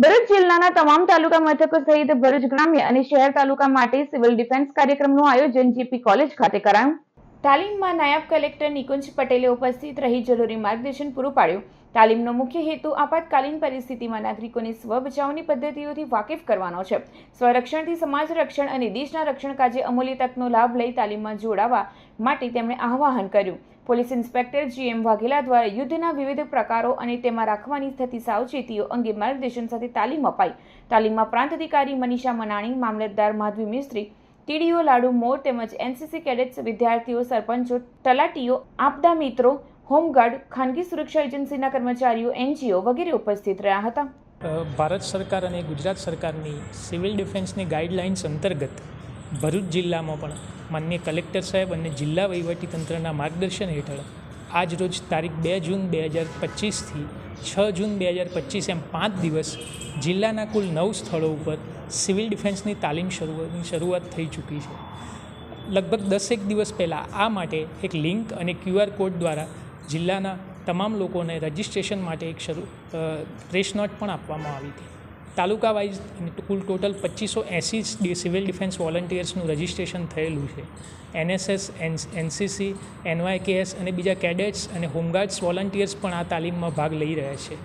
ભરૂચ જિલ્લાના તમામ તાલુકા મથકો સહિત ભરૂચ ગ્રામ્ય અને શહેર તાલુકા માટે સિવિલ ડિફેન્સ કાર્યક્રમનું આયોજન જીપી કોલેજ ખાતે કરાયું। તાલીમમાં નાયબ કલેક્ટર નિકુંજ પટેલે ઉપસ્થિત રહી જરૂરી માર્ગદર્શન પૂરું પાડ્યું। તાલીમનો મુખ્ય હેતુ આપાતકાલીન પરિસ્થિતિમાં નાગરિકોને સ્વ બચાવની પદ્ધતિઓથી વાકેફ કરવાનો છે। સ્વરક્ષણથી સમાજ રક્ષણ અને દેશના રક્ષણ કાજે અમૂલ્ય તકનો લાભ લઈ તાલીમમાં જોડાવા માટે તેમણે આહ્વાન કર્યું। પોલીસ ઇન્સ્પેક્ટર GM વાઘેલા દ્વારા યુદ્ધના વિવિધ પ્રકારો અને તેમાં રાખવાની થતી સાવચેતીઓ અંગે માર્ગદર્શન સાથે તાલીમ અપાઈ। તાલીમમાં પ્રાંત અધિકારી મનીષા મનાણી, મામલતદાર માધવી મિસ્ત્રી, TDO લાડુ મોર તેમજ NCC કેડેટ્સ, વિદ્યાર્થીઓ, સરપંચો, તલાટીઓ, આપદા મિત્રો, હોમગાર્ડ, ખાનગી સુરક્ષા એજન્સીના કર્મચારીઓ, NGO વગેરે ઉપસ્થિત રહ્યા હતા। ભારત સરકાર અને ગુજરાત સરકારની સિવિલ ડિફેન્સની ગાઈડલાઇન્સ અંતર્ગત ભરૂચ જિલ્લામાં પણ માનનીય કલેક્ટર સાહેબ અને જિલ્લા વહીવટીતંત્રના માર્ગદર્શન હેઠળ આજ રોજ તારીખ 2 જૂન 2025થી 6 જૂન 2025 એમ 5 દિવસ જિલ્લાના કુલ 9 સ્થળો ઉપર સિવિલ ડિફેન્સની તાલીમ શરૂઆત થઈ ચૂકી છે। લગભગ 10 દિવસ પહેલાં આ માટે એક લિંક અને QR કોડ દ્વારા જિલ્લાના તમામ લોકોને રજિસ્ટ્રેશન માટે એક પ્રેસ નોટ પણ આપવામાં આવી હતી। તાલુકા વાઇઝ કુલ ટોટલ 2580 સિવિલ ડિફેન્સ વોલન્ટિયર્સનું રજિસ્ટ્રેશન થયેલું છે। NSS, NCC, NYKS અને બીજા કેડેટ્સ અને હોમગાર્ડ્સ વોલન્ટિયર્સ પણ આ તાલીમમાં ભાગ લઈ રહ્યા છે।